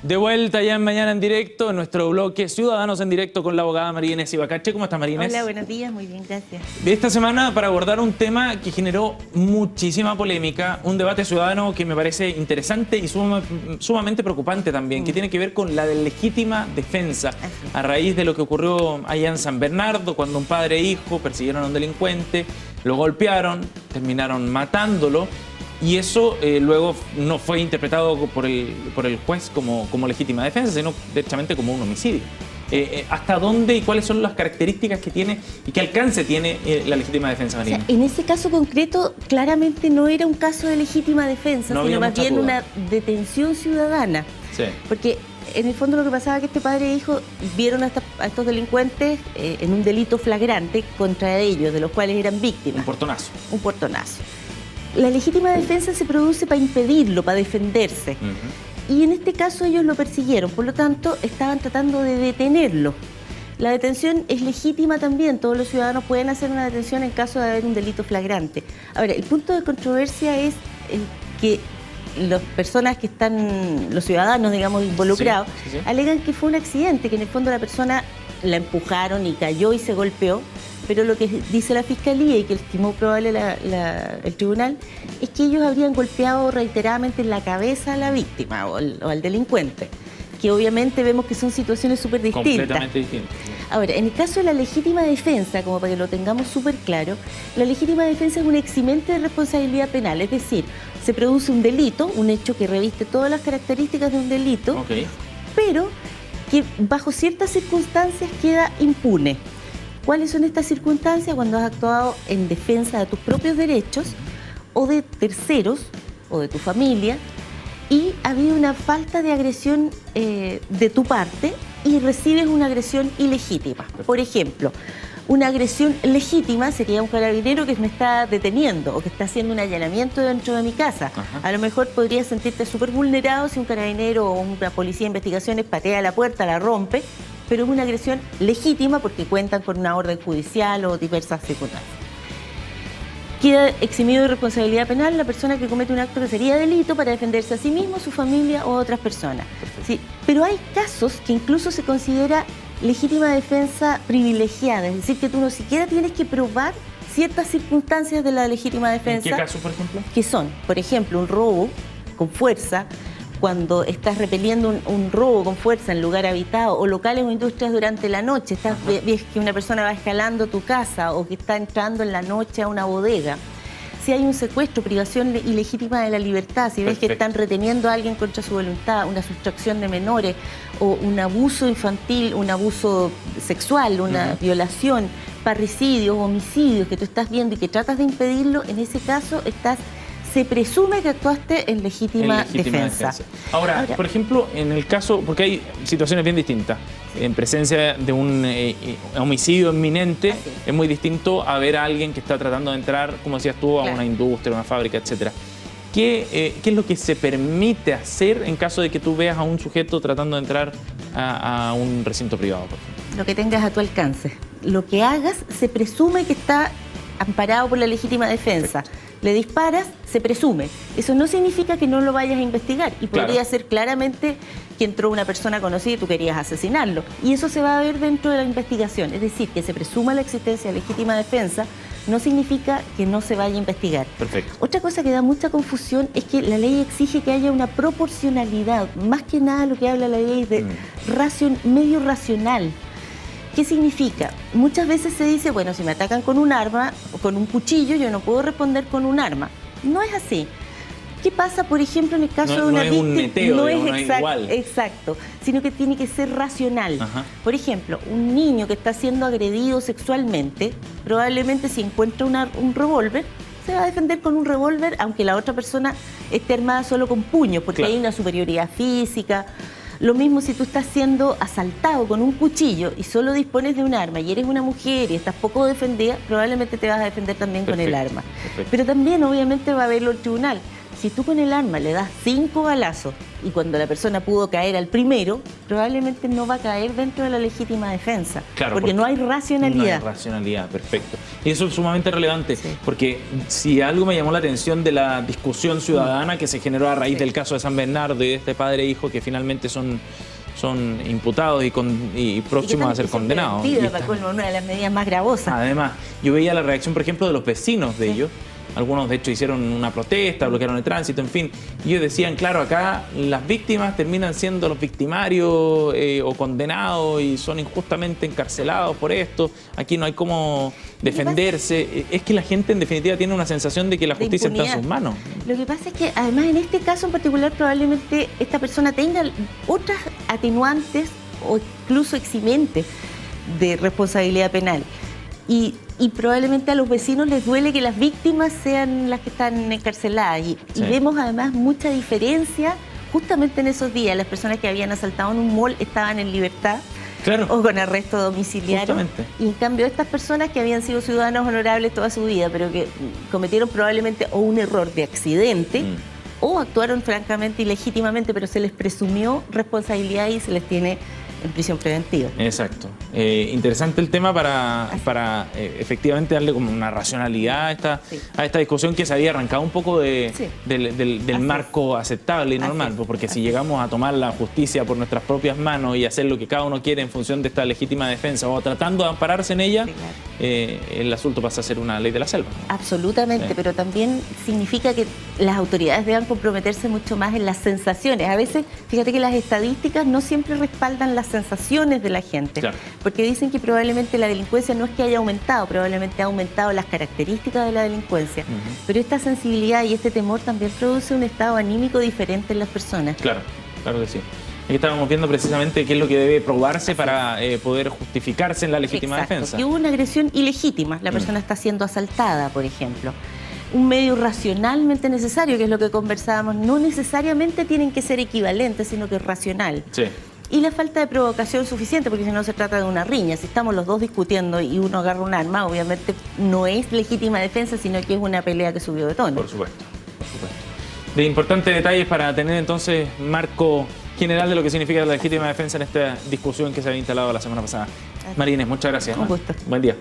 De vuelta ya en Mañana en Directo, en nuestro bloque Ciudadanos en Directo con la abogada María Inés Ibacache. ¿Cómo estás, María Inés? Hola, buenos días, muy bien, gracias. De esta semana para abordar un tema que generó muchísima polémica, un debate ciudadano que me parece interesante y sumamente preocupante también, que tiene que ver con la legítima defensa, a raíz de lo que ocurrió allá en San Bernardo, cuando un padre e hijo persiguieron a un delincuente, lo golpearon, terminaron matándolo. Y eso luego no fue interpretado por el juez como legítima defensa, sino derechamente como un homicidio. ¿Hasta dónde y cuáles son las características que tiene y qué alcance tiene la legítima defensa, María? O sea, en ese caso concreto, claramente no era un caso de legítima defensa, no sino más bien duda. una detención ciudadana. Sí. Porque en el fondo lo que pasaba es que este padre e hijo vieron a estos delincuentes en un delito flagrante contra ellos, de los cuales eran víctimas. Un portonazo. Un portonazo. La legítima defensa se produce para impedirlo, para defenderse. Y en este caso ellos lo persiguieron, por lo tanto estaban tratando de detenerlo. La detención es legítima también, todos los ciudadanos pueden hacer una detención en caso de haber un delito flagrante. Ahora, el punto de controversia es que las personas que están, los ciudadanos, digamos, involucrados, sí. alegan que fue un accidente, que en el fondo la persona la empujaron y cayó y se golpeó. Pero lo que dice la Fiscalía y que estimó probable el tribunal es que ellos habrían golpeado reiteradamente en la cabeza a la víctima o al delincuente, que obviamente vemos que son situaciones súper distintas. Completamente distintas. Ahora, en el caso de la legítima defensa, como para que lo tengamos súper claro, la legítima defensa es un eximente de responsabilidad penal, es decir, se produce un delito, un hecho que reviste todas las características de un delito, pero que bajo ciertas circunstancias queda impune. ¿Cuáles son estas circunstancias? Cuando has actuado en defensa de tus propios derechos o de terceros o de tu familia y ha habido una falta de agresión de tu parte y recibes una agresión ilegítima. Por ejemplo, una agresión legítima sería un carabinero que me está deteniendo o que está haciendo un allanamiento dentro de mi casa. A lo mejor podrías sentirte súper vulnerado si un carabinero o una policía de investigaciones patea la puerta, la rompe, pero es una agresión legítima porque cuentan con una orden judicial o diversas circunstancias. Queda eximido de responsabilidad penal la persona que comete un acto que sería delito para defenderse a sí mismo, su familia o otras personas. Sí, pero hay casos que incluso se considera legítima defensa privilegiada, es decir, que tú no siquiera tienes que probar ciertas circunstancias de la legítima defensa. ¿En qué casos, por ejemplo? Que son, por ejemplo, un robo con fuerza, cuando estás repeliendo un robo con fuerza en lugar habitado o locales o industrias durante la noche, ves que una persona va escalando tu casa o que está entrando en la noche a una bodega. Si hay un secuestro, privación ilegítima de la libertad, si ves que están reteniendo a alguien contra su voluntad, una sustracción de menores o un abuso infantil, un abuso sexual, una violación, parricidios, homicidios que tú estás viendo y que tratas de impedirlo, en ese caso se presume que actuaste en legítima defensa. Ahora, por ejemplo, en el caso, porque hay situaciones bien distintas, en presencia de un homicidio inminente, es muy distinto a ver a alguien que está tratando de entrar, como decías tú, a una industria, a una fábrica, etcétera. ¿Qué es lo que se permite hacer en caso de que tú veas a un sujeto tratando de entrar a un recinto privado, por ejemplo? Lo que tengas a tu alcance. Lo que hagas se presume que está amparado por la legítima defensa. Le disparas, se presume. Eso no significa que no lo vayas a investigar y podría ser claramente que entró una persona conocida y tú querías asesinarlo. Y eso se va a ver dentro de la investigación. Es decir, que se presuma la existencia de legítima defensa no significa que no se vaya a investigar. Perfecto. Otra cosa que da mucha confusión es que la ley exige que haya una proporcionalidad. Más que nada lo que habla la ley de medio racional. ¿Qué significa? Muchas veces se dice, bueno, si me atacan con un arma o con un cuchillo, yo no puedo responder con un arma. No es así. ¿Qué pasa, por ejemplo, en el caso de una víctima? No es un neteo, no es exacto, igual. Exacto, sino que tiene que ser racional. Por ejemplo, un niño que está siendo agredido sexualmente, probablemente si encuentra un revólver, se va a defender con un revólver, aunque la otra persona esté armada solo con puños, porque hay una superioridad física. Lo mismo si tú estás siendo asaltado con un cuchillo y solo dispones de un arma y eres una mujer y estás poco defendida, probablemente te vas a defender también con el arma. Pero también obviamente va a verlo el tribunal. Si tú con el arma le das 5 balazos y cuando la persona pudo caer al primero, probablemente no va a caer dentro de la legítima defensa. Claro, porque no hay racionalidad. No hay racionalidad, perfecto. Y eso es sumamente relevante, Sí. porque si algo me llamó la atención de la discusión ciudadana que se generó a raíz Sí. del caso de San Bernardo y de este padre e hijo que finalmente son imputados y próximos a ser condenados. Y Para colmo, una de las medidas más gravosas. además, yo veía la reacción, por ejemplo, de los vecinos de Sí. ellos. Algunos, de hecho, hicieron una protesta, bloquearon el tránsito, en fin. Y ellos decían, claro, acá las víctimas terminan siendo los victimarios o condenados y son injustamente encarcelados por esto. Aquí no hay cómo defenderse. Es que la gente, en definitiva, tiene una sensación de que la De justicia está en impunidad. sus manos. Lo que pasa es que, además, en este caso en particular, probablemente esta persona tenga otras atenuantes o incluso eximentes de responsabilidad penal. Y probablemente a los vecinos les duele que las víctimas sean las que están encarceladas. Y Sí. vemos además mucha diferencia justamente en esos días. Las personas que habían asaltado en un mall estaban en libertad Claro. o con arresto domiciliario. Justamente. Y en cambio estas personas que habían sido ciudadanos honorables toda su vida, pero que cometieron probablemente o un error de accidente o actuaron francamente ilegítimamente, pero se les presumió responsabilidad y se les tiene en prisión preventiva. Exacto. Interesante el tema para efectivamente darle como una racionalidad Sí. a esta discusión que se había arrancado un poco Sí. del Así marco aceptable y Así normal, es. porque si Así es. llegamos a tomar la justicia por nuestras propias manos y hacer lo que cada uno quiere en función de esta legítima defensa o tratando de ampararse en ella, Sí, claro. el asunto pasa a ser una ley de la selva. Absolutamente, Sí. pero también significa que las autoridades deban comprometerse mucho más en las sensaciones. A veces, fíjate que las estadísticas no siempre respaldan las sensaciones de la gente, Claro. porque dicen que probablemente la delincuencia no es que haya aumentado, probablemente ha aumentado las características de la delincuencia, pero esta sensibilidad y este temor también produce un estado anímico diferente en las personas. Claro, claro que sí. Aquí estábamos viendo precisamente qué es lo que debe probarse para poder justificarse en la legítima Exacto, defensa. que hubo una agresión ilegítima, la persona está siendo asaltada, por ejemplo. Un medio racionalmente necesario, que es lo que conversábamos, no necesariamente tienen que ser equivalentes, sino que es racional. Sí. Y la falta de provocación suficiente, porque si no se trata de una riña. Si estamos los dos discutiendo y uno agarra un arma, obviamente no es legítima defensa, sino que es una pelea que subió de tono. Por supuesto, por supuesto. De importantes detalles para tener entonces marco general de lo que significa la legítima defensa en esta discusión que se había instalado la semana pasada. María Inés, muchas gracias. Un gusto. Buen día.